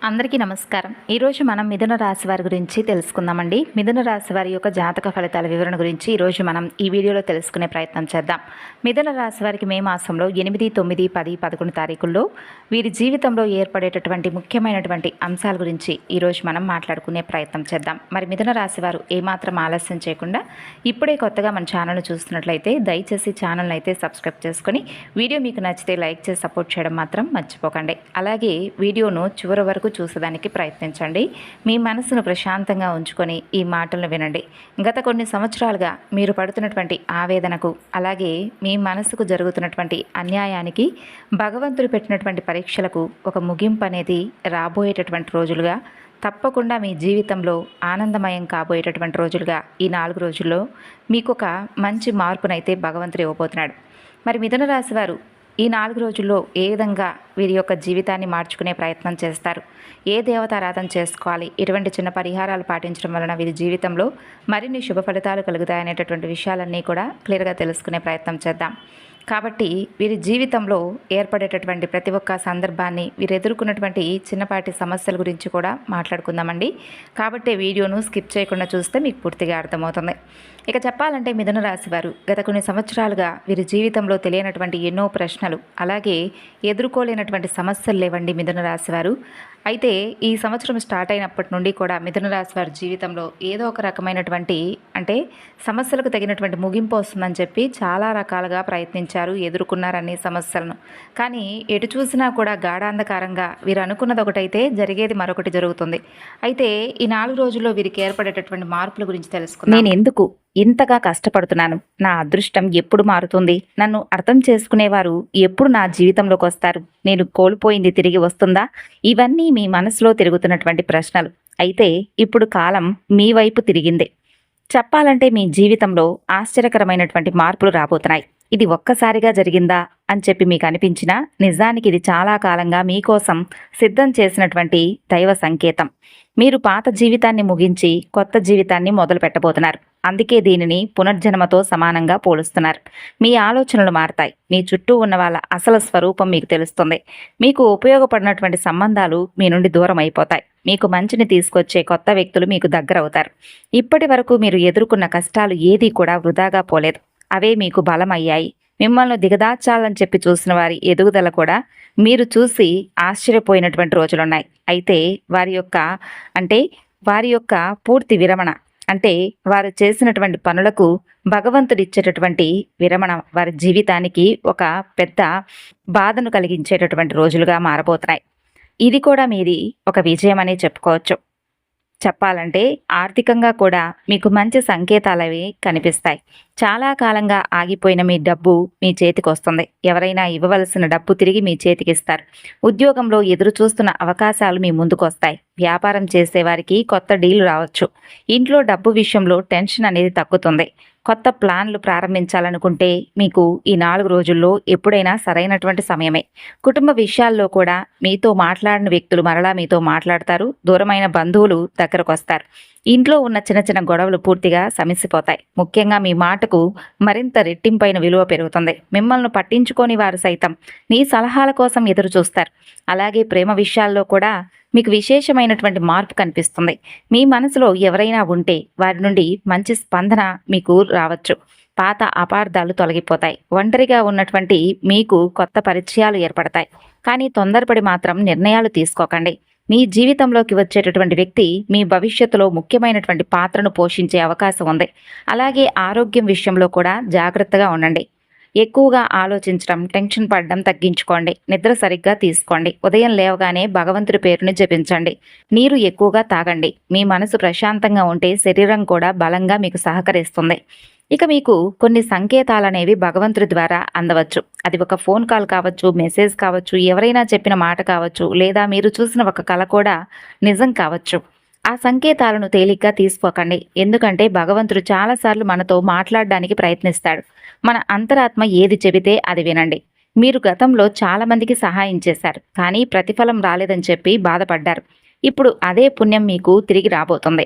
అందరికీ నమస్కారం. ఈరోజు మనం మిథున రాశి వారి గురించి తెలుసుకుందామండి. మిథున రాశి వారి యొక్క జాతక ఫలితాల వివరణ గురించి ఈరోజు మనం ఈ వీడియోలో తెలుసుకునే ప్రయత్నం చేద్దాం. మిథున రాశి వారికి మే మాసంలో 8, 9, 10, 11 తారీఖుల్లో వీరి జీవితంలో ఏర్పడేటటువంటి ముఖ్యమైనటువంటి అంశాల గురించి ఈరోజు మనం మాట్లాడుకునే ప్రయత్నం చేద్దాం. మరి మిథున రాశి వారు ఏమాత్రం ఆలస్యం చేయకుండా ఇప్పుడే కొత్తగా మన ఛానల్ను చూస్తున్నట్లయితే దయచేసి ఛానల్ని అయితే సబ్స్క్రైబ్ చేసుకొని వీడియో మీకు నచ్చితే లైక్ చేసి సపోర్ట్ చేయడం మాత్రం మర్చిపోకండి. అలాగే వీడియోను చివరి వరకు చూసేదానికి ప్రయత్నించండి. మీ మనసును ప్రశాంతంగా ఉంచుకొని ఈ మాటలను వినండి. గత కొన్ని సంవత్సరాలుగా మీరు పడుతున్నటువంటి ఆవేదనకు, అలాగే మీ మనసుకు జరుగుతున్నటువంటి అన్యాయానికి, భగవంతుడు పెట్టినటువంటి పరీక్షలకు ఒక ముగింపు అనేది రాబోయేటటువంటి రోజులుగా, తప్పకుండా మీ జీవితంలో ఆనందమయం కాబోయేటటువంటి రోజులుగా ఈ 4 రోజుల్లో మీకు ఒక మంచి మార్పునైతే భగవంతుడు ఇవ్వబోతున్నాడు. మరి మిథున రాశి వారు ఈ 4 రోజుల్లో ఏ విధంగా వీరి యొక్క జీవితాన్ని మార్చుకునే ప్రయత్నం చేస్తారు, ఏ దేవతారాధన చేసుకోవాలి, ఎటువంటి చిన్న పరిహారాలు పాటించడం వలన వీరి జీవితంలో మరిన్ని శుభ ఫలితాలు కలుగుతాయనేటటువంటి విషయాలన్నీ కూడా క్లియర్గా తెలుసుకునే ప్రయత్నం చేద్దాం. కాబట్టి వీరి జీవితంలో ఏర్పడేటటువంటి ప్రతి ఒక్క సందర్భాన్ని, వీరు ఎదుర్కొన్నటువంటి చిన్నపాటి సమస్యల గురించి కూడా మాట్లాడుకుందామండి. కాబట్టి వీడియోను స్కిప్ చేయకుండా చూస్తే మీకు పూర్తిగా అర్థమవుతుంది. ఇక చెప్పాలంటే మిథున రాశి వారు గత కొన్ని సంవత్సరాలుగా వీరి జీవితంలో తెలియనటువంటి ఎన్నో ప్రశ్నలు, అలాగే ఎదుర్కోలేనటువంటి సమస్యలు లేవండి మిథున రాశి వారు. అయితే ఈ సంవత్సరం స్టార్ట్ అయినప్పటి నుండి కూడా మిథున రాశి వారి జీవితంలో ఏదో ఒక రకమైనటువంటి సమస్యలకు తగినటువంటి ముగింపు వస్తుందని చెప్పి చాలా రకాలుగా ప్రయత్నించారు, ఎదుర్కొన్నారు అన్ని సమస్యలను. కానీ ఎటు చూసినా కూడా గాఢాంధకారంగా వీరు అనుకున్నది ఒకటైతే జరిగేది మరొకటి జరుగుతుంది. అయితే ఈ 4 రోజుల్లో వీరికి ఏర్పడేటటువంటి మార్పుల గురించి తెలుసుకుందాం. నేను ఎందుకు ఇంతగా కష్టపడుతున్నాను, నా అదృష్టం ఎప్పుడు మారుతుంది, నన్ను అర్థం చేసుకునేవారు ఎప్పుడు నా జీవితంలోకి వస్తారు, నేను కోల్పోయింది తిరిగి వస్తుందా, ఇవన్నీ మీ మనసులో తిరుగుతున్నటువంటి ప్రశ్నలు. అయితే ఇప్పుడు కాలం మీ వైపు తిరిగింది. చెప్పాలంటే మీ జీవితంలో ఆశ్చర్యకరమైనటువంటి మార్పులు రాబోతున్నాయి. ఇది ఒక్కసారిగా జరిగిందా అని చెప్పి మీకు అనిపించినా నిజానికి ఇది చాలా కాలంగా మీకోసం సిద్ధం చేసినటువంటి దైవ సంకేతం. మీరు పాత జీవితాన్ని ముగించి కొత్త జీవితాన్ని మొదలు పెట్టబోతున్నారు. అందుకే దీనిని పునర్జన్మతో సమానంగా పోలుస్తున్నారు. మీ ఆలోచనలు మారతాయి. మీ చుట్టూ ఉన్న వాళ్ళ అసలు స్వరూపం మీకు తెలుస్తుంది. మీకు ఉపయోగపడినటువంటి సంబంధాలు మీ నుండి దూరం అయిపోతాయి. మీకు మంచిని తీసుకొచ్చే కొత్త వ్యక్తులు మీకు దగ్గర అవుతారు. ఇప్పటి వరకు మీరు ఎదుర్కొన్న కష్టాలు ఏదీ కూడా వృధాగా పోలేదు. అవే మీకు బలం అయ్యాయి. మిమ్మల్ని దిగదార్చాలని చెప్పి చూసిన వారి ఎదుగుదల కూడా మీరు చూసి ఆశ్చర్యపోయినటువంటి రోజులున్నాయి. అయితే వారి యొక్క పూర్తి విరమణ, అంటే వారు చేసినటువంటి పనులకు భగవంతుడిచ్చేటటువంటి విరమణ వారి జీవితానికి ఒక పెద్ద బాధను కలిగించేటటువంటి రోజులుగా మారబోతున్నాయి. ఇది కూడా మీది ఒక విజయం అనే చెప్పుకోవచ్చు. చెప్పాలంటే ఆర్థికంగా కూడా మీకు మంచి సంకేతాలవి కనిపిస్తాయి. చాలా కాలంగా ఆగిపోయిన మీ డబ్బు మీ చేతికి వస్తుంది. ఎవరైనా ఇవ్వవలసిన డబ్బు తిరిగి మీ చేతికి ఇస్తారు. ఉద్యోగంలో ఎదురు చూస్తున్న అవకాశాలు మీ ముందుకు వస్తాయి. వ్యాపారం చేసేవారికి కొత్త డీల్ రావచ్చు. ఇంట్లో డబ్బు విషయంలో టెన్షన్ అనేది తగ్గుతుంది. కొత్త ప్లాన్లు ప్రారంభించాలనుకుంటే మీకు ఈ 4 రోజుల్లో ఎప్పుడైనా సరైనటువంటి సమయమే. కుటుంబ విషయాల్లో కూడా మీతో మాట్లాడిన వ్యక్తులు మరలా మీతో మాట్లాడతారు. దూరమైన బంధువులు దగ్గరకు వస్తారు. ఇంట్లో ఉన్న చిన్న చిన్న గొడవలు పూర్తిగా సమసిపోతాయి. ముఖ్యంగా మీ మాటకు మరింత రెట్టింపైన విలువ పెరుగుతుంది. మిమ్మల్ని పట్టించుకోని వారు సైతం మీ సలహాల కోసం ఎదురు చూస్తారు. అలాగే ప్రేమ విషయాల్లో కూడా మీకు విశేషమైనటువంటి మార్పు కనిపిస్తుంది. మీ మనసులో ఎవరైనా ఉంటే వారి నుండి మంచి స్పందన మీకు రావచ్చు. పాత అపార్థాలు తొలగిపోతాయి. ఒంటరిగా ఉన్నటువంటి మీకు కొత్త పరిచయాలు ఏర్పడతాయి. కానీ తొందరపడి మాత్రం నిర్ణయాలు తీసుకోకండి. మీ జీవితంలోకి వచ్చేటటువంటి వ్యక్తి మీ భవిష్యత్తులో ముఖ్యమైనటువంటి పాత్రను పోషించే అవకాశం ఉంది. అలాగే ఆరోగ్యం విషయంలో కూడా జాగ్రత్తగా ఉండండి. ఎక్కువగా ఆలోచించడం, టెన్షన్ పడడం తగ్గించుకోండి. నిద్ర సరిగ్గా తీసుకోండి. ఉదయం లేవగానే భగవంతుడి పేరుని జపించండి. నీరు ఎక్కువగా తాగండి. మీ మనసు ప్రశాంతంగా ఉంటే శరీరం కూడా బలంగా మీకు సహకరిస్తుంది. ఇక మీకు కొన్ని సంకేతాలనేవి భగవంతుడి ద్వారా అందవచ్చు. అది ఒక ఫోన్ కాల్ కావచ్చు, మెసేజ్ కావచ్చు, ఎవరైనా చెప్పిన మాట కావచ్చు, లేదా మీరు చూసిన ఒక కల కూడా నిజం కావచ్చు. ఆ సంకేతాలను తేలిగ్గా తీసుకోకండి. ఎందుకంటే భగవంతుడు చాలాసార్లు మనతో మాట్లాడడానికి ప్రయత్నిస్తాడు. మన అంతరాత్మ ఏది చెబితే అది వినండి. మీరు గతంలో చాలామందికి సహాయం చేశారు, కానీ ప్రతిఫలం రాలేదని చెప్పి బాధపడ్డారు. ఇప్పుడు అదే పుణ్యం మీకు తిరిగి రాబోతుంది.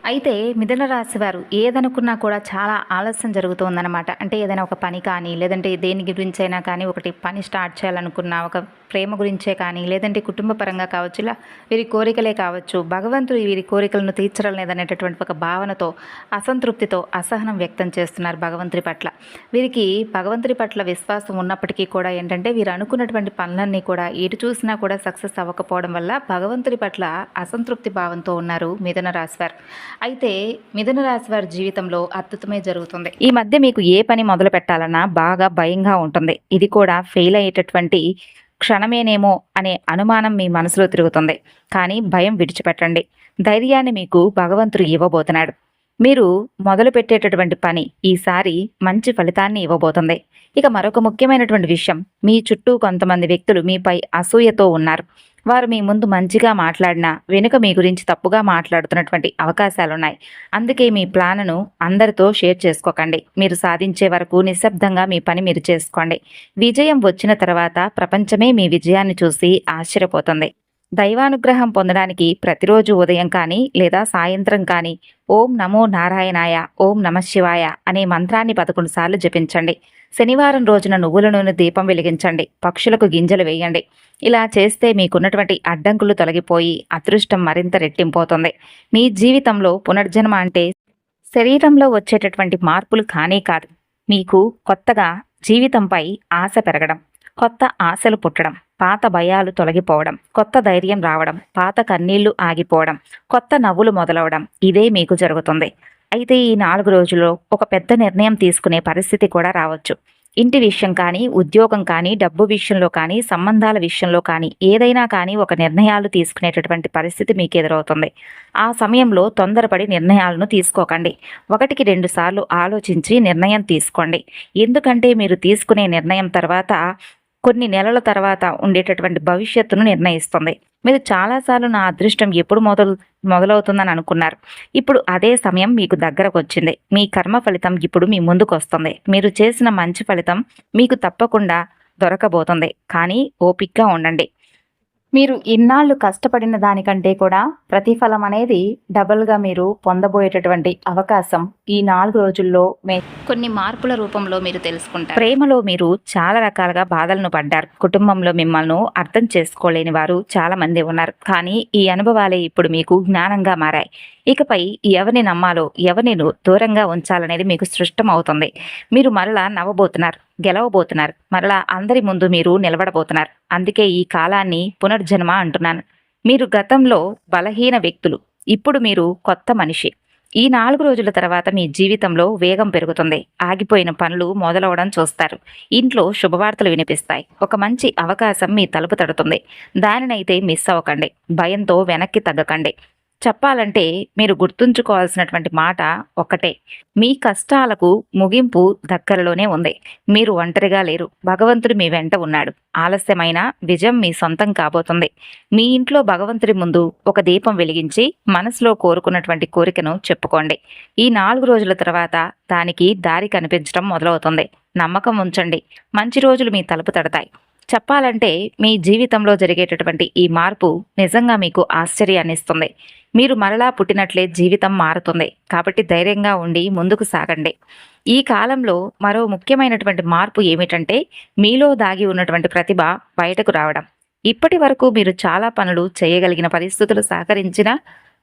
అయితే మిథున రాశి వారు ఏదనుకున్నా కూడా చాలా ఆలస్యం జరుగుతుందన్నమాట. అంటే ఏదైనా ఒక పని కానీ, లేదంటే దేని గురించి అయినా కానీ ఒకటి పని స్టార్ట్ చేయాలనుకున్నా, ఒక ప్రేమ గురించే కానీ లేదంటే కుటుంబ పరంగా కావచ్చు, ఇలా వీరి కోరికలే కావచ్చు, భగవంతుడు వీరి కోరికలను తీర్చడం లేదనేటటువంటి ఒక భావనతో, అసంతృప్తితో, అసహనం వ్యక్తం చేస్తున్నారు భగవంతుడి పట్ల. వీరికి భగవంతుడి పట్ల విశ్వాసం ఉన్నప్పటికీ కూడా ఏంటంటే వీరు అనుకున్నటువంటి పనులన్నీ కూడా ఎటు చూసినా కూడా సక్సెస్ అవ్వకపోవడం వల్ల భగవంతుడి పట్ల అసంతృప్తి భావంతో ఉన్నారు మిథున రాశి వారు. అయితే మిథున రాశి వారి జీవితంలో అద్భుతమే జరుగుతుంది. ఈ మధ్య మీకు ఏ పని మొదలు పెట్టాలన్నా బాగా భయంగా ఉంటుంది. ఇది కూడా ఫెయిల్ అయ్యేటటువంటి క్షణమేనేమో అనే అనుమానం మీ మనసులో తిరుగుతుంది. కానీ భయం విడిచిపెట్టండి. ధైర్యాన్ని మీకు భగవంతుడు ఇవ్వబోతున్నాడు. మీరు మొదలు పెట్టేటటువంటి పని ఈసారి మంచి ఫలితాన్ని ఇవ్వబోతుంది. ఇక మరొక ముఖ్యమైనటువంటి విషయం, మీ చుట్టూ కొంతమంది వ్యక్తులు మీపై అసూయతో ఉన్నారు. వారు మీ ముందు మంచిగా మాట్లాడినా వెనుక మీ గురించి తప్పుగా మాట్లాడుతున్నటువంటి అవకాశాలున్నాయి. అందుకే మీ ప్లాన్ను అందరితో షేర్ చేసుకోకండి. మీరు సాధించే వరకు నిశ్శబ్దంగా మీ పని మీరు చేసుకోండి. విజయం వచ్చిన తర్వాత ప్రపంచమే మీ విజయాన్ని చూసి ఆశ్చర్యపోతుంది. దైవానుగ్రహం పొందడానికి ప్రతిరోజు ఉదయం కానీ లేదా సాయంత్రం కానీ ఓం నమో నారాయణాయ, ఓం నమఃశివాయ అనే మంత్రాన్ని 11 సార్లు జపించండి. శనివారం రోజున నువ్వుల నూనె దీపం వెలిగించండి. పక్షులకు గింజలు వేయండి. ఇలా చేస్తే మీకున్నటువంటి అడ్డంకులు తొలగిపోయి అదృష్టం మరింత రెట్టింపోతుంది. మీ జీవితంలో పునర్జన్మ అంటే శరీరంలో వచ్చేటటువంటి మార్పులు కానే కాదు, మీకు కొత్తగా జీవితంపై ఆశ పెరగడం, కొత్త ఆశలు పుట్టడం, పాత భయాలు తొలగిపోవడం, కొత్త ధైర్యం రావడం, పాత కన్నీళ్లు ఆగిపోవడం, కొత్త నవ్వులు మొదలవడం ఇదే మీకు జరుగుతుంది. అయితే ఈ 4 రోజుల్లో ఒక పెద్ద నిర్ణయం తీసుకునే పరిస్థితి కూడా రావచ్చు. ఇంటి విషయం కానీ, ఉద్యోగం కానీ, డబ్బు విషయంలో కానీ, సంబంధాల విషయంలో కానీ ఏదైనా కానీ ఒక నిర్ణయాలు తీసుకునేటటువంటి పరిస్థితి మీకు ఎదురవుతుంది. ఆ సమయంలో తొందరపడి నిర్ణయాలను తీసుకోకండి. 1కి 2 సార్లు ఆలోచించి నిర్ణయం తీసుకోండి. ఎందుకంటే మీరు తీసుకునే నిర్ణయం తర్వాత కొన్ని నెలల తర్వాత ఉండేటటువంటి భవిష్యత్తును నిర్ణయిస్తుంది. మీరు చాలాసార్లు నా అదృష్టం ఎప్పుడు మొదలవుతుందని అనుకున్నారు. ఇప్పుడు అదే సమయం మీకు దగ్గరకు వచ్చింది. మీ కర్మ ఫలితం ఇప్పుడు మీ ముందుకు వస్తుంది. మీరు చేసిన మంచి ఫలితం మీకు తప్పకుండా దొరకబోతుంది. కానీ ఓపికగా ఉండండి. మీరు ఇన్నాళ్ళు కష్టపడిన దానికంటే కూడా ప్రతిఫలం అనేది డబుల్గా మీరు పొందబోయేటటువంటి అవకాశం ఈ 4 రోజుల్లో కొన్ని మార్పుల రూపంలో మీరు తెలుసుకుంటారు. ప్రేమలో మీరు చాలా రకాలుగా బాధలను పడ్డారు. కుటుంబంలో మిమ్మల్ని అర్థం చేసుకోలేని వారు చాలా మంది ఉన్నారు. కానీ ఈ అనుభవాలే ఇప్పుడు మీకు జ్ఞానంగా మారాయి. ఇకపై ఎవరిని నమ్మాలో, ఎవరిని దూరంగా ఉంచాలనేది మీకు స్పష్టం అవుతుంది. మీరు మరలా నవ్వబోతున్నారు, గెలవబోతున్నారు, మరలా అందరి ముందు మీరు నిలబడబోతున్నారు. అందుకే ఈ కాలాన్ని పునర్జన్మ అంటున్నాను. మీరు గతంలో బలహీన వ్యక్తులు, ఇప్పుడు మీరు కొత్త మనిషి. ఈ 4 రోజుల తర్వాత మీ జీవితంలో వేగం పెరుగుతుంది. ఆగిపోయిన పనులు మొదలవడం చూస్తారు. ఇంట్లో శుభవార్తలు వినిపిస్తాయి. ఒక మంచి అవకాశం మీ తలుపు తడుతుంది. దానినైతే మిస్ అవ్వకండి. భయంతో వెనక్కి తగ్గకండి. చెప్పాలంటే మీరు గుర్తుంచుకోవాల్సినటువంటి మాట ఒక్కటే, మీ కష్టాలకు ముగింపు దగ్గరలోనే ఉంది. మీరు ఒంటరిగా లేరు. భగవంతుడు మీ వెంట ఉన్నాడు. ఆలస్యమైన విజయం మీ సొంతం కాబోతుంది. మీ ఇంట్లో భగవంతుడి ముందు ఒక దీపం వెలిగించి మనసులో కోరుకున్నటువంటి కోరికను చెప్పుకోండి. ఈ 4 రోజుల తర్వాత దానికి దారి కనిపించడం మొదలవుతుంది. నమ్మకం ఉంచండి. మంచి రోజులు మీ తలుపు తడతాయి. చెప్పాలంటే మీ జీవితంలో జరిగేటటువంటి ఈ మార్పు నిజంగా మీకు ఆశ్చర్యాన్ని ఇస్తుంది. మీరు మరలా పుట్టినట్లే జీవితం మారుతుంది. కాబట్టి ధైర్యంగా ఉండి ముందుకు సాగండి. ఈ కాలంలో మరో ముఖ్యమైనటువంటి మార్పు ఏమిటంటే మీలో దాగి ఉన్నటువంటి ప్రతిభ బయటకు రావడం. ఇప్పటి వరకు మీరు చాలా పనులు చేయగలిగిన పరిస్థితులు సహకరించినా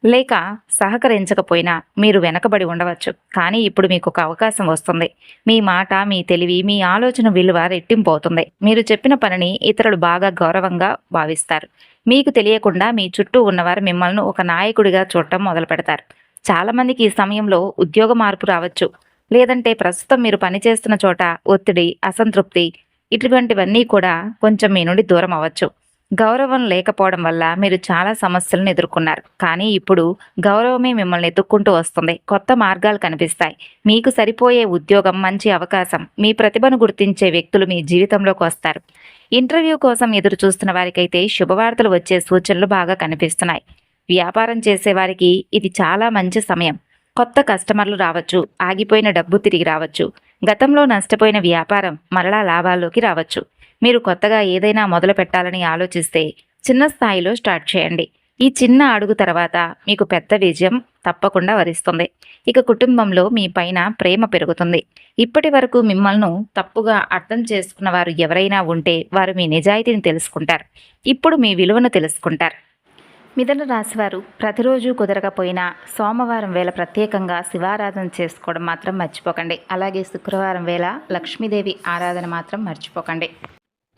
లేక సహకరించకపోయినా మీరు వెనకబడి ఉండవచ్చు. కానీ ఇప్పుడు మీకు ఒక అవకాశం వస్తుంది. మీ మాట, మీ తెలివి, మీ ఆలోచన విలువ రెట్టింపు అవుతుంది. మీరు చెప్పిన పనిని ఇతరులు బాగా గౌరవంగా భావిస్తారు. మీకు తెలియకుండా మీ చుట్టూ ఉన్నవారు మిమ్మల్ని ఒక నాయకుడిగా చూడటం మొదలు పెడతారు. చాలామందికి ఈ సమయంలో ఉద్యోగ మార్పు రావచ్చు. లేదంటే ప్రస్తుతం మీరు పనిచేస్తున్న చోట ఒత్తిడి, అసంతృప్తి ఇటువంటివన్నీ కూడా కొంచెం మీ నుండి దూరం అవ్వచ్చు. గౌరవం లేకపోవడం వల్ల మీరు చాలా సమస్యలను ఎదుర్కొన్నారు. కానీ ఇప్పుడు గౌరవమే మిమ్మల్ని ఎత్తుక్కుంటూ వస్తుంది. కొత్త మార్గాలు కనిపిస్తాయి. మీకు సరిపోయే ఉద్యోగం, మంచి అవకాశం, మీ ప్రతిభను గుర్తించే వ్యక్తులు మీ జీవితంలోకి వస్తారు. ఇంటర్వ్యూ కోసం ఎదురు చూస్తున్న వారికైతే శుభవార్తలు వచ్చే సూచనలు బాగా కనిపిస్తున్నాయి. వ్యాపారం చేసేవారికి ఇది చాలా మంచి సమయం. కొత్త కస్టమర్లు రావచ్చు. ఆగిపోయిన డబ్బు తిరిగి రావచ్చు. గతంలో నష్టపోయిన వ్యాపారం మరలా లాభాల్లోకి రావచ్చు. మీరు కొత్తగా ఏదైనా మొదలు పెట్టాలని ఆలోచిస్తే చిన్న స్థాయిలో స్టార్ట్ చేయండి. ఈ చిన్న అడుగు తర్వాత మీకు పెద్ద విజయం తప్పకుండా వరిస్తుంది. ఇక కుటుంబంలో మీ పైన ప్రేమ పెరుగుతుంది. ఇప్పటి వరకు మిమ్మల్ని తప్పుగా అర్థం చేసుకున్న వారు ఎవరైనా ఉంటే వారు మీ నిజాయితీని తెలుసుకుంటారు. ఇప్పుడు మీ విలువను తెలుసుకుంటారు. మిథున రాశివారు ప్రతిరోజు కుదరకపోయినా సోమవారం వేళ ప్రత్యేకంగా శివారాధన చేసుకోవడం మాత్రం మర్చిపోకండి. అలాగే శుక్రవారం వేళ లక్ష్మీదేవి ఆరాధన మాత్రం మర్చిపోకండి.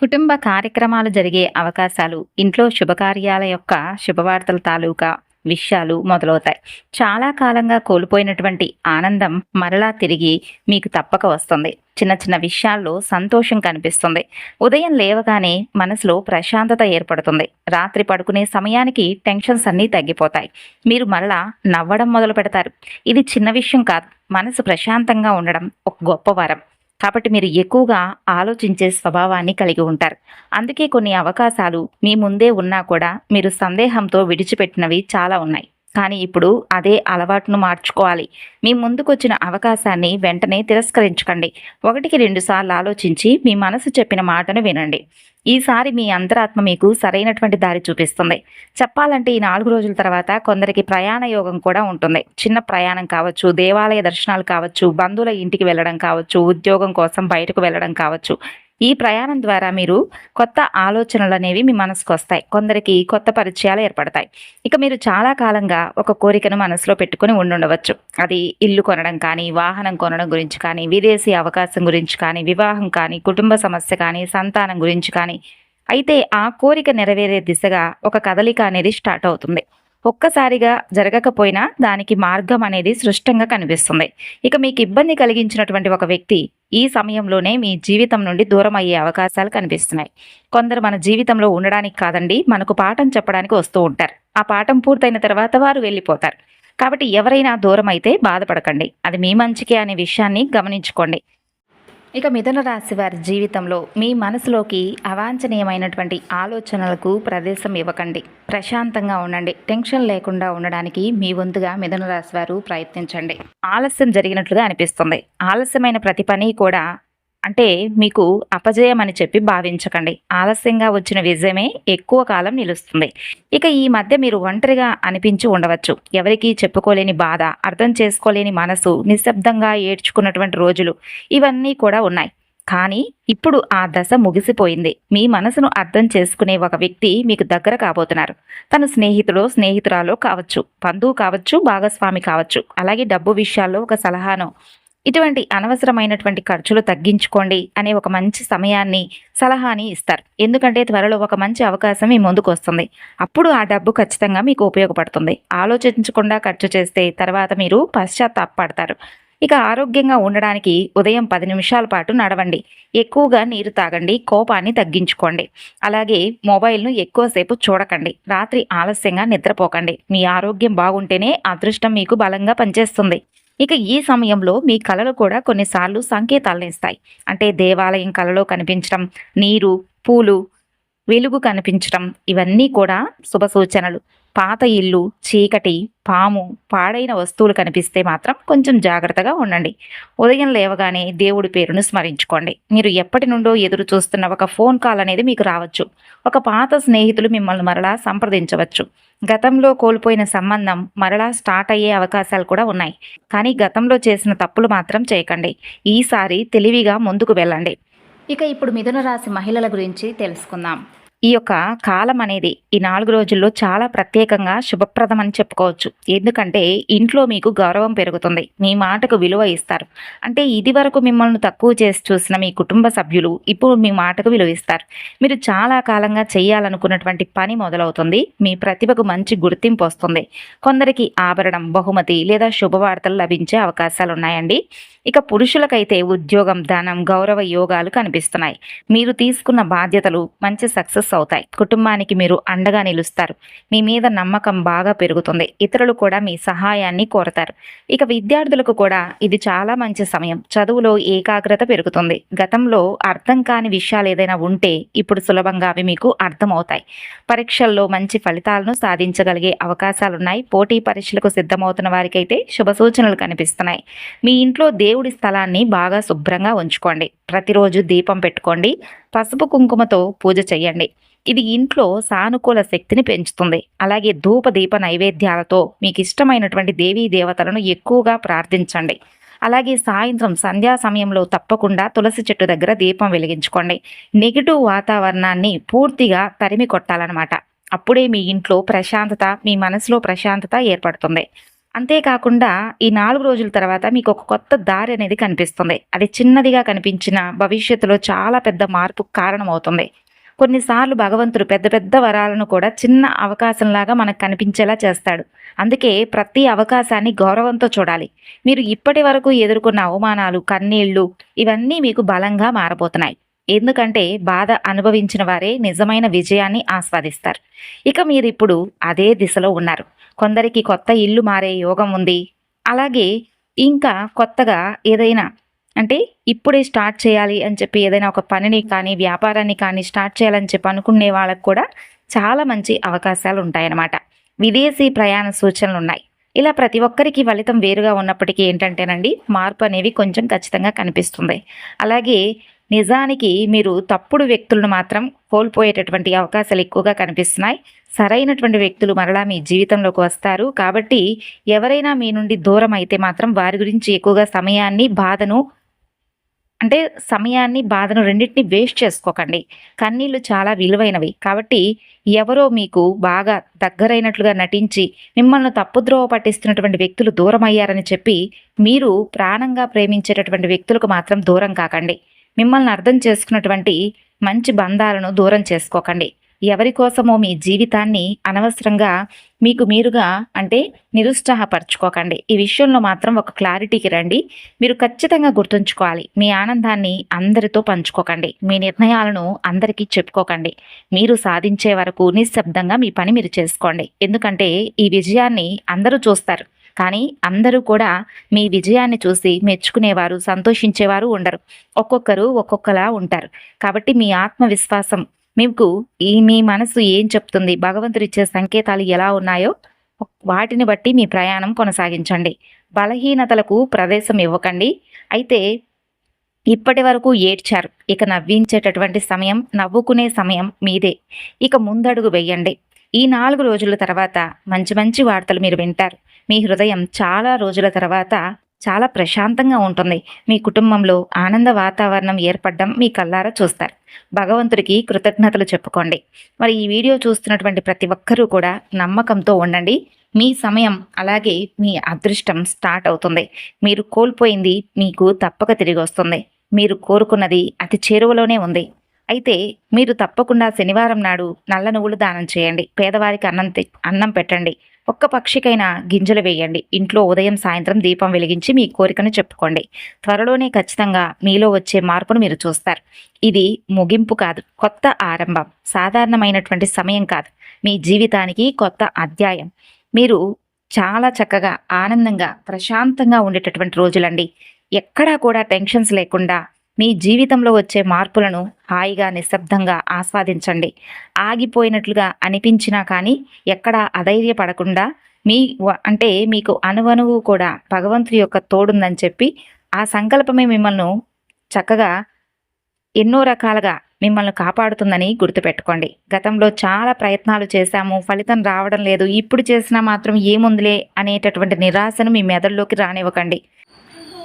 కుటుంబ కార్యక్రమాలు జరిగే అవకాశాలు, ఇంట్లో శుభకార్యాల యొక్క శుభవార్తల తాలూకా విషయాలు మొదలవుతాయి. చాలా కాలంగా కోల్పోయినటువంటి ఆనందం మరలా తిరిగి మీకు తప్పక వస్తుంది. చిన్న చిన్న విషయాల్లో సంతోషం కనిపిస్తుంది. ఉదయం లేవగానే మనసులో ప్రశాంతత ఏర్పడుతుంది. రాత్రి పడుకునే సమయానికి టెన్షన్స్ అన్నీ తగ్గిపోతాయి. మీరు మరలా నవ్వడం మొదలు పెడతారు. ఇది చిన్న విషయం కాదు. మనసు ప్రశాంతంగా ఉండడం ఒక గొప్ప వరం. కాబట్టి మీరు ఎక్కువగా ఆలోచించే స్వభావాన్ని కలిగి ఉంటారు. అందుకే కొన్ని అవకాశాలు మీ ముందే ఉన్నా కూడా మీరు సందేహంతో విడిచిపెట్టినవి చాలా ఉన్నాయి. కానీ ఇప్పుడు అదే అలవాటును మార్చుకోవాలి. మీ ముందుకొచ్చిన అవకాశాన్ని వెంటనే తిరస్కరించకండి. 1కి 2 సార్లు ఆలోచించి మీ మనసు చెప్పిన మాటను వినండి. ఈసారి మీ అంతరాత్మ మీకు సరైనటువంటి దారి చూపిస్తుంది. చెప్పాలంటే ఈ 4 రోజుల తర్వాత కొందరికి ప్రయాణ యోగం కూడా ఉంటుంది. చిన్న ప్రయాణం కావచ్చు, దేవాలయ దర్శనాలు కావచ్చు, బంధువుల ఇంటికి వెళ్ళడం కావచ్చు, ఉద్యోగం కోసం బయటకు వెళ్ళడం కావచ్చు. ఈ ప్రయాణం ద్వారా మీరు కొత్త ఆలోచనలు అనేవి మీ మనసుకు వస్తాయి. కొందరికి కొత్త పరిచయాలు ఏర్పడతాయి. ఇక మీరు చాలా కాలంగా ఒక కోరికను మనసులో పెట్టుకుని ఉండుండవచ్చు. అది ఇల్లు కొనడం కానీ, వాహనం కొనడం గురించి కానీ, విదేశీ అవకాశం గురించి కానీ, వివాహం కానీ, కుటుంబ సమస్య కానీ, సంతానం గురించి కానీ. అయితే ఆ కోరిక నెరవేరే దిశగా ఒక కదలిక అనేది స్టార్ట్ అవుతుంది. ఒక్కసారిగా జరగకపోయినా దానికి మార్గం అనేది స్పష్టంగా కనిపిస్తుంది. ఇక మీకు ఇబ్బంది కలిగించినటువంటి ఒక వ్యక్తి ఈ సమయంలోనే మీ జీవితం నుండి దూరం అయ్యే అవకాశాలు కనిపిస్తున్నాయి. కొందరు మన జీవితంలో ఉండడానికి కాదండి, మనకు పాఠం చెప్పడానికి వస్తూ ఉంటారు. ఆ పాఠం పూర్తయిన తర్వాత వారు వెళ్ళిపోతారు. కాబట్టి ఎవరైనా దూరం అయితే బాధపడకండి. అది మీ మంచికే అనే విషయాన్ని గమనించుకోండి. ఇక మిథున రాశి వారి జీవితంలో మీ మనసులోకి అవాంఛనీయమైనటువంటి ఆలోచనలకు ప్రదేశం ఇవ్వకండి. ప్రశాంతంగా ఉండండి. టెన్షన్ లేకుండా ఉండడానికి మీ వంతుగా మిథున రాశి వారు ప్రయత్నించండి. ఆలస్యం జరిగినట్లుగా అనిపిస్తుంది. ఆలస్యమైన ప్రతి పని కూడా అంటే మీకు అపజయం అని చెప్పి భావించకండి. ఆలస్యంగా వచ్చిన విజయమే ఎక్కువ కాలం నిలుస్తుంది. ఇక ఈ మధ్య మీరు ఒంటరిగా అనిపించి ఉండవచ్చు. ఎవరికీ చెప్పుకోలేని బాధ, అర్థం చేసుకోలేని మనసు, నిశ్శబ్దంగా ఏడ్చుకున్నటువంటి రోజులు ఇవన్నీ కూడా ఉన్నాయి. కానీ ఇప్పుడు ఆ దశ ముగిసిపోయింది. మీ మనసును అర్థం చేసుకునే ఒక వ్యక్తి మీకు దగ్గర కాబోతున్నారు. తన స్నేహితురాలో కావచ్చు, బంధువు కావచ్చు, భాగస్వామి కావచ్చు, అలాగే డబ్బు విషయాల్లో ఒక సలహానో. ఇటువంటి అనవసరమైనటువంటి ఖర్చులు తగ్గించుకోండి అనే ఒక మంచి సమయాన్ని, సలహాని ఇస్తారు. ఎందుకంటే త్వరలో ఒక మంచి అవకాశం మీ ముందుకు వస్తుంది. అప్పుడు ఆ డబ్బు ఖచ్చితంగా మీకు ఉపయోగపడుతుంది. ఆలోచించకుండా ఖర్చు చేస్తే తర్వాత మీరు పశ్చాత్తాపడతారు. ఇక ఆరోగ్యంగా ఉండడానికి ఉదయం 10 నిమిషాల పాటు నడవండి. ఎక్కువగా నీరు తాగండి. కోపాన్ని తగ్గించుకోండి. అలాగే మొబైల్ను ఎక్కువసేపు చూడకండి. రాత్రి ఆలస్యంగా నిద్రపోకండి. మీ ఆరోగ్యం బాగుంటేనే అదృష్టం మీకు బలంగా పనిచేస్తుంది. ఇక ఈ సమయంలో మీ కళలు కూడా కొన్నిసార్లు సంకేతాలను ఇస్తాయి. అంటే దేవాలయం కళలో కనిపించడం, నీరు, పూలు, వెలుగు కనిపించడం ఇవన్నీ కూడా శుభ సూచనలు. పాత ఇల్లు, చీకటి, పాము, పాడైన వస్తువులు కనిపిస్తే మాత్రం కొంచెం జాగ్రత్తగా ఉండండి. ఉదయం లేవగానే దేవుడి పేరును స్మరించుకోండి. మీరు ఎప్పటి నుండో ఎదురు చూస్తున్న ఒక ఫోన్ కాల్ అనేది మీకు రావచ్చు. ఒక పాత స్నేహితులు మిమ్మల్ని మరలా సంప్రదించవచ్చు. గతంలో కోల్పోయిన సంబంధం మరలా స్టార్ట్ అయ్యే అవకాశాలు కూడా ఉన్నాయి. కానీ గతంలో చేసిన తప్పులు మాత్రం చేయకండి. ఈసారి తెలివిగా ముందుకు వెళ్ళండి. ఇక ఇప్పుడు మిథున రాశి మహిళల గురించి తెలుసుకుందాం. ఈ యొక్క కాలం అనేది ఈ 4 రోజుల్లో చాలా ప్రత్యేకంగా శుభప్రదం అని చెప్పుకోవచ్చు. ఎందుకంటే ఇంట్లో మీకు గౌరవం పెరుగుతుంది. మీ మాటకు విలువ ఇస్తారు. అంటే ఇది వరకు మిమ్మల్ని తక్కువ చేసి చూసిన మీ కుటుంబ సభ్యులు ఇప్పుడు మీ మాటకు విలువ ఇస్తారు. మీరు చాలా కాలంగా చేయాలనుకున్నటువంటి పని మొదలవుతుంది. మీ ప్రతిభకు మంచి గుర్తింపు వస్తుంది. కొందరికి ఆభరణం, బహుమతి లేదా శుభవార్తలు లభించే అవకాశాలు ఉన్నాయండి. ఇక పురుషులకైతే ఉద్యోగం, ధనం, గౌరవ యోగాలు కనిపిస్తున్నాయి. మీరు తీసుకున్న బాధ్యతలు మంచి సక్సెస్ అవుతాయి. కుటుంబానికి మీరు అండగా నిలుస్తారు. మీ మీద నమ్మకం బాగా పెరుగుతుంది. ఇతరులు కూడా మీ సహాయాన్ని కోరతారు. ఇక విద్యార్థులకు కూడా ఇది చాలా మంచి సమయం. చదువులో ఏకాగ్రత పెరుగుతుంది. గతంలో అర్థం కాని విషయాలు ఏదైనా ఉంటే ఇప్పుడు సులభంగా అవి మీకు అర్థమవుతాయి. పరీక్షల్లో మంచి ఫలితాలను సాధించగలిగే అవకాశాలున్నాయి. పోటీ పరీక్షలకు సిద్ధమవుతున్న వారికైతే శుభ సూచనలు కనిపిస్తున్నాయి. మీ ఇంట్లో దేవుడి స్థలాన్ని బాగా శుభ్రంగా ఉంచుకోండి. ప్రతిరోజు దీపం పెట్టుకోండి. పసుపు కుంకుమతో పూజ చేయండి. ఇది ఇంట్లో సానుకూల శక్తిని పెంచుతుంది. అలాగే ధూప దీప నైవేద్యాలతో మీకు ఇష్టమైనటువంటి దేవీ దేవతలను ఎక్కువగా ప్రార్థించండి. అలాగే సాయంత్రం సంధ్యా సమయంలో తప్పకుండా తులసి చెట్టు దగ్గర దీపం వెలిగించుకోండి. నెగిటివ్ వాతావరణాన్ని పూర్తిగా తరిమి కొట్టాలన్నమాట. అప్పుడే మీ ఇంట్లో ప్రశాంతత, మీ మనసులో ప్రశాంతత ఏర్పడుతుంది. అంతేకాకుండా ఈ 4 రోజుల తర్వాత మీకు ఒక కొత్త దారి అనేది కనిపిస్తుంది. అది చిన్నదిగా కనిపించిన భవిష్యత్తులో చాలా పెద్ద మార్పుకు కారణమవుతుంది. కొన్నిసార్లు భగవంతుడు పెద్ద పెద్ద వరాలను కూడా చిన్న అవకాశంలాగా మనకు కనిపించేలా చేస్తాడు. అందుకే ప్రతి అవకాశాన్ని గౌరవంతో చూడాలి. మీరు ఇప్పటి వరకు ఎదుర్కొన్న అవమానాలు, కన్నీళ్లు ఇవన్నీ మీకు బలంగా మారబోతున్నాయి. ఎందుకంటే బాధ అనుభవించిన వారే నిజమైన విజయాన్ని ఆస్వాదిస్తారు. ఇక మీరిప్పుడు అదే దిశలో ఉన్నారు. కొందరికి కొత్త ఇల్లు మారే యోగం ఉంది. అలాగే ఇంకా కొత్తగా ఏదైనా అంటే ఇప్పుడే స్టార్ట్ చేయాలి అని చెప్పి ఏదైనా ఒక పనిని కానీ, వ్యాపారాన్ని కానీ స్టార్ట్ చేయాలని చెప్పి అనుకునే వాళ్ళకు కూడా చాలా మంచి అవకాశాలు ఉంటాయన్నమాట. విదేశీ ప్రయాణ సూచనలు ఉన్నాయి. ఇలా ప్రతి ఒక్కరికి ఫలితం వేరుగా ఉన్నప్పటికీ ఏంటంటేనండి, మార్పు అనేవి కొంచెం ఖచ్చితంగా కనిపిస్తుంది. అలాగే నిజానికి మీరు తప్పుడు వ్యక్తులను మాత్రం కోల్పోయేటటువంటి అవకాశాలు ఎక్కువగా కనిపిస్తున్నాయి. సరైనటువంటి వ్యక్తులు మరలా మీ జీవితంలోకి వస్తారు. కాబట్టి ఎవరైనా మీ నుండి దూరం అయితే మాత్రం వారి గురించి ఎక్కువగా సమయాన్ని, బాధను రెండింటిని వేస్ట్ చేసుకోకండి. కన్నీళ్లు చాలా విలువైనవి. కాబట్టి ఎవరో మీకు బాగా దగ్గరైనట్లుగా నటించి మిమ్మల్ని తప్పుద్రోవ పట్టిస్తున్నటువంటి వ్యక్తులు దూరం అయ్యారని చెప్పి మీరు ప్రాణంగా ప్రేమించేటటువంటి వ్యక్తులకు మాత్రం దూరం కాకండి. మిమ్మల్ని అర్థం చేసుకున్నటువంటి మంచి బంధాలను దూరం చేసుకోకండి. ఎవరి కోసమో మీ జీవితాన్ని అనవసరంగా మీకు మీరుగా నిరుత్సాహపరచుకోకండి. ఈ విషయంలో మాత్రం ఒక క్లారిటీకి రండి. మీరు ఖచ్చితంగా గుర్తుంచుకోవాలి, మీ ఆనందాన్ని అందరితో పంచుకోకండి. మీ నిర్ణయాలను అందరికీ చెప్పుకోకండి. మీరు సాధించే వరకు నిశ్శబ్దంగా మీ పని మీరు చేసుకోండి. ఎందుకంటే ఈ విజయాన్ని అందరూ చూస్తారు, కానీ అందరూ కూడా మీ విజయాన్ని చూసి మెచ్చుకునేవారు, సంతోషించేవారు ఉండరు. ఒక్కొక్కరు ఒక్కొక్కలా ఉంటారు. కాబట్టి మీ ఆత్మవిశ్వాసం మీకు మీ మనసు ఏం చెప్తుంది, భగవంతుడు ఇచ్చే సంకేతాలు ఎలా ఉన్నాయో వాటిని బట్టి మీ ప్రయాణం కొనసాగించండి. బలహీనతలకు ప్రదేశం ఇవ్వకండి. అయితే ఇప్పటి వరకు ఏడ్చారు, ఇక నవ్వించేటటువంటి సమయం, నవ్వుకునే సమయం మీదే. ఇక ముందడుగు వెయ్యండి. ఈ 4 రోజుల తర్వాత మంచి మంచి వార్తలు మీరు వింటారు. మీ హృదయం చాలా రోజుల తర్వాత చాలా ప్రశాంతంగా ఉంటుంది. మీ కుటుంబంలో ఆనంద వాతావరణం ఏర్పడడం మీ కళ్ళారా చూస్తారు. భగవంతుడికి కృతజ్ఞతలు చెప్పుకోండి. మరి ఈ వీడియో చూస్తున్నటువంటి ప్రతి ఒక్కరూ కూడా నమ్మకంతో ఉండండి. మీ సమయం అలాగే మీ అదృష్టం స్టార్ట్ అవుతుంది. మీరు కోల్పోయింది మీకు తప్పక తిరిగి వస్తుంది. మీరు కోరుకున్నది అతి చేరువలోనే ఉంది. అయితే మీరు తప్పకుండా శనివారం నాడు నల్ల నువ్వులు దానం చేయండి. పేదవారికి అన్నం పెట్టండి. ఒక్క పక్షికైనా గింజలు వేయండి. ఇంట్లో ఉదయం సాయంత్రం దీపం వెలిగించి మీ కోరికను చెప్పుకోండి. త్వరలోనే ఖచ్చితంగా మీలో వచ్చే మార్పును మీరు చూస్తారు. ఇది ముగింపు కాదు, కొత్త ఆరంభం. సాధారణమైనటువంటి సమయం కాదు, మీ జీవితానికి కొత్త అధ్యాయం. మీరు చాలా చక్కగా ఆనందంగా ప్రశాంతంగా ఉండేటటువంటి రోజులండి. ఎక్కడా కూడా టెన్షన్స్ లేకుండా మీ జీవితంలో వచ్చే మార్పులను హాయిగా నిశ్శబ్దంగా ఆస్వాదించండి. ఆగిపోయినట్లుగా అనిపించినా కానీ ఎక్కడా అధైర్యపడకుండా మీకు అనువనువు కూడా భగవంతుడి యొక్క తోడుందని చెప్పి ఆ సంకల్పమే మిమ్మల్ని చక్కగా ఎన్నో రకాలుగా మిమ్మల్ని కాపాడుతుందని గుర్తుపెట్టుకోండి. గతంలో చాలా ప్రయత్నాలు చేశాము, ఫలితం రావడం లేదు, ఇప్పుడు చేసినా మాత్రం ఏముందిలే అనేటటువంటి నిరాశను మీ మెదడులోకి రానివ్వకండి.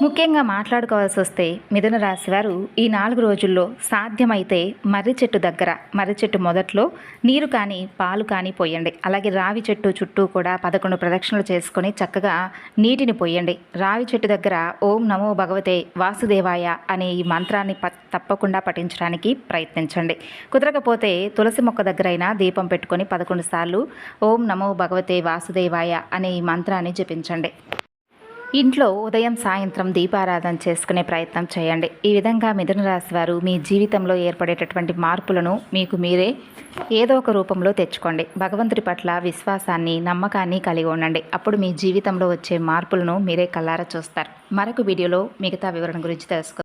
ముఖ్యంగా మాట్లాడుకోవాల్సి వస్తే మిథున రాశి వారు ఈ 4 రోజుల్లో సాధ్యమైతే మర్రి చెట్టు దగ్గర, మర్రి చెట్టు మొదట్లో నీరు కానీ పాలు కానీ పోయండి. అలాగే రావి చెట్టు చుట్టూ కూడా 11 ప్రదక్షిణలు చేసుకొని చక్కగా నీటిని పోయండి. రావి చెట్టు దగ్గర ఓం నమో భగవతే వాసుదేవాయ అనే ఈ మంత్రాన్ని తప్పకుండా పఠించడానికి ప్రయత్నించండి. కుదరకపోతే తులసి మొక్క దగ్గరైనా దీపం పెట్టుకొని 11 సార్లు ఓం నమో భగవతే వాసుదేవాయ అనే ఈ మంత్రాన్ని జపించండి. ఇంట్లో ఉదయం సాయంత్రం దీపారాధన చేసుకునే ప్రయత్నం చేయండి. ఈ విధంగా మిథున రాశి వారు మీ జీవితంలో ఏర్పడేటటువంటి మార్పులను మీకు మీరే ఏదో ఒక రూపంలో తెచ్చుకోండి. భగవంతుడి పట్ల విశ్వాసాన్ని, నమ్మకాన్ని కలిగి ఉండండి. అప్పుడు మీ జీవితంలో వచ్చే మార్పులను మీరే కళ్ళారా చూస్తారు. మరొక వీడియోలో మిగతా వివరణ గురించి తెలుసుకుందాం.